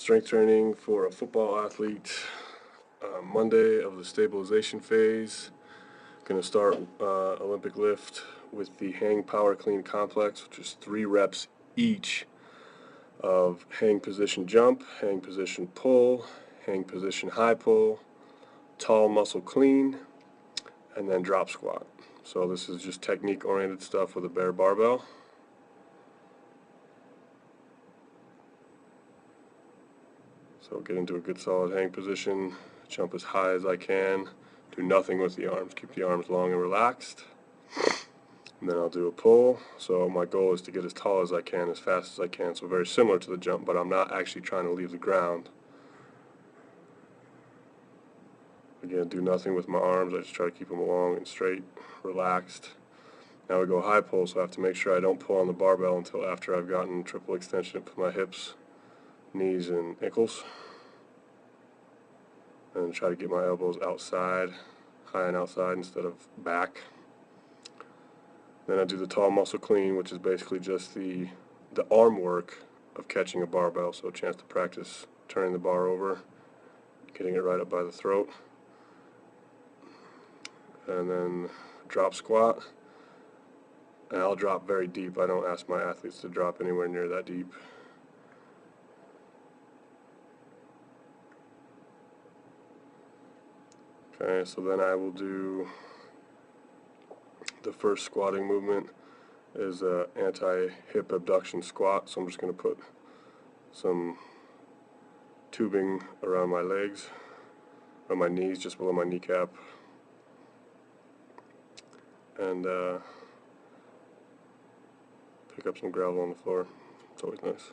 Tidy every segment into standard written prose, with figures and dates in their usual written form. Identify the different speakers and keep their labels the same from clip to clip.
Speaker 1: Strength training for a football athlete. Monday of the stabilization phase. Going to start Olympic lift with the hang power clean complex, which is 3 reps each of hang position jump, hang position pull, hang position high pull, tall muscle clean, and then drop squat. So this is just technique oriented stuff with a bare barbell. So get into a good solid hang position, jump as high as I can, do nothing with the arms, keep the arms long and relaxed. And then I'll do a pull. So my goal is to get as tall as I can, as fast as I can, so very similar to the jump, but I'm not actually trying to leave the ground. Again, do nothing with my arms, I just try to keep them long and straight, relaxed. Now we go high pull, so I have to make sure I don't pull on the barbell until after I've gotten triple extension for my hips, knees, and ankles. And try to get my elbows outside, high and outside instead of back. Then I do the tall muscle clean, which is basically just the arm work of catching a barbell, so a chance to practice turning the bar over, getting it right up by the throat. And then drop squat, and I'll drop very deep. I don't ask my athletes to drop anywhere near that deep. Okay, so then I will do the first squatting movement is a anti-hip abduction squat. So I'm just going to put some tubing around my legs, on my knees, just below my kneecap, and pick up some gravel on the floor. It's always nice.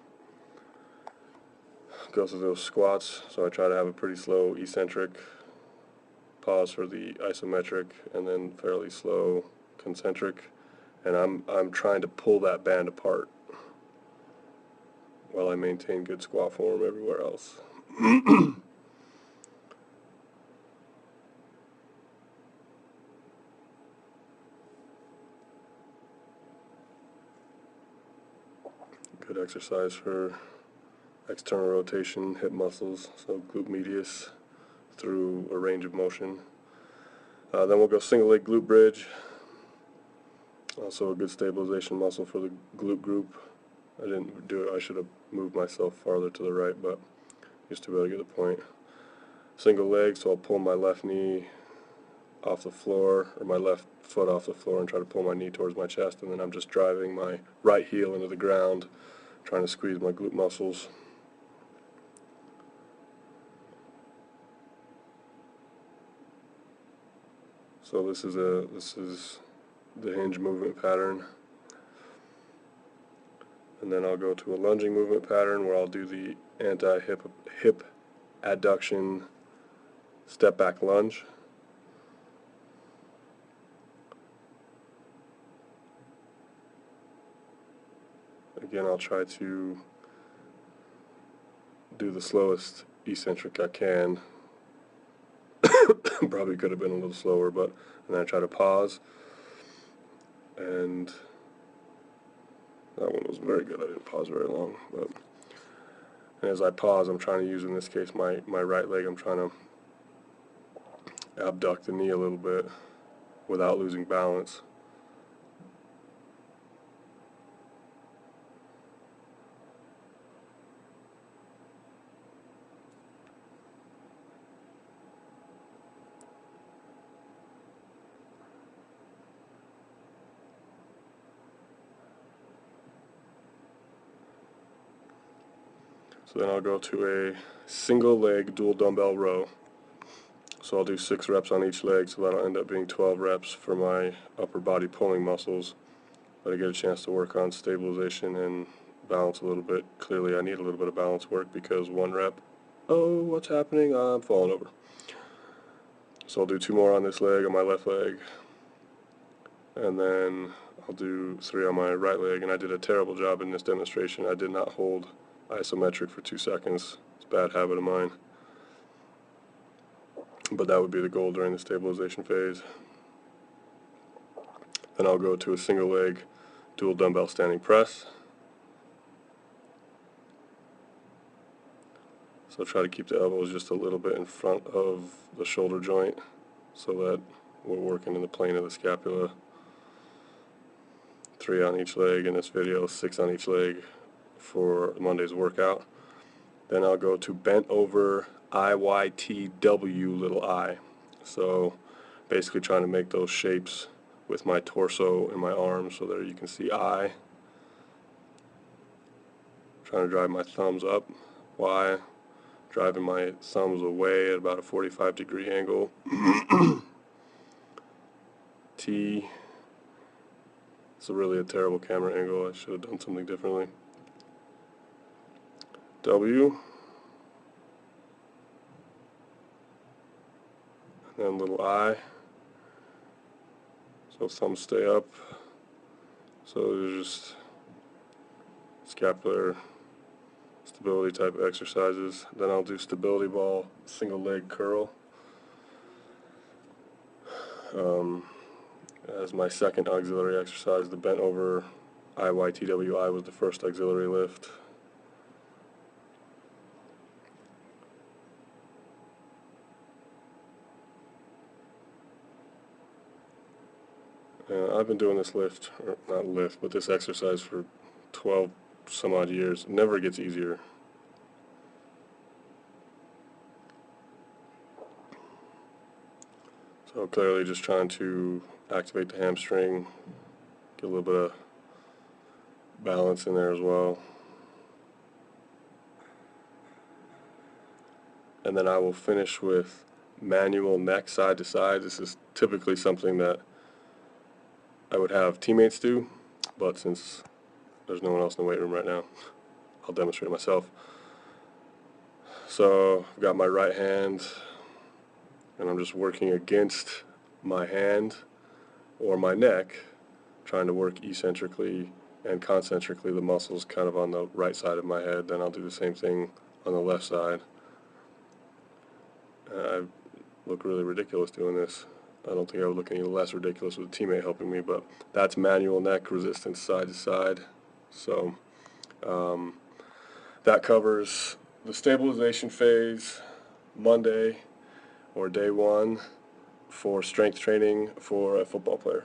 Speaker 1: Go through those squats, so I try to have a pretty slow eccentric, pause for the isometric, and then fairly slow concentric, and I'm trying to pull that band apart while I maintain good squat form everywhere else. Good exercise for external rotation, hip muscles, so glute medius through a range of motion. Then we'll go single leg glute bridge. Also a good stabilization muscle for the glute group. I didn't do it, I should have moved myself farther to the right, but just to be able to get the point. Single leg, so I'll pull my left knee off the floor, or my left foot off the floor, and try to pull my knee towards my chest, and then I'm just driving my right heel into the ground, trying to squeeze my glute muscles. So this is the hinge movement pattern. And then I'll go to a lunging movement pattern where I'll do the anti-hip adduction step back lunge. Again, I'll try to do the slowest eccentric I can. Probably could have been a little slower, but and then I try to pause, and that one was very good. I didn't pause very long, but and as I pause, I'm trying to use, in this case, my right leg. I'm trying to abduct the knee a little bit without losing balance. So then I'll go to a single leg dual dumbbell row. So I'll do 6 reps on each leg, so that'll end up being 12 reps for my upper body pulling muscles. But I get a chance to work on stabilization and balance a little bit. Clearly I need a little bit of balance work because 1 rep, oh, what's happening? I'm falling over. So I'll do 2 more on this leg, on my left leg, and then I'll do 3 on my right leg. And I did a terrible job in this demonstration. I did not hold isometric for 2 seconds. It's a bad habit of mine. But that would be the goal during the stabilization phase. Then I'll go to a single leg dual dumbbell standing press. So try to keep the elbows just a little bit in front of the shoulder joint so that we're working in the plane of the scapula. 3 on each leg in this video, 6 on each leg for Monday's workout. Then I'll go to bent over IYTW little I. So basically trying to make those shapes with my torso and my arms. So there you can see I. Trying to drive my thumbs up, Y. Driving my thumbs away at about a 45-degree angle. T. It's really a terrible camera angle. I should have done something differently. W. And then little I. So thumbs stay up. So there's just scapular stability type exercises. Then I'll do stability ball single leg curl as my second auxiliary exercise. The bent over IYTWI was the first auxiliary lift. I've been doing this lift, or not lift, but this exercise for 12 some odd years. It never gets easier. So clearly just trying to activate the hamstring, get a little bit of balance in there as well. And then I will finish with manual neck side to side. This is typically something that I would have teammates do, but since there's no one else in the weight room right now, I'll demonstrate it myself. So I've got my right hand, and I'm just working against my hand or my neck, trying to work eccentrically and concentrically the muscles kind of on the right side of my head. Then I'll do the same thing on the left side. I look really ridiculous doing this. I don't think I would look any less ridiculous with a teammate helping me, but that's manual neck resistance side to side. So that covers the stabilization phase, Monday or day one for strength training for a football player.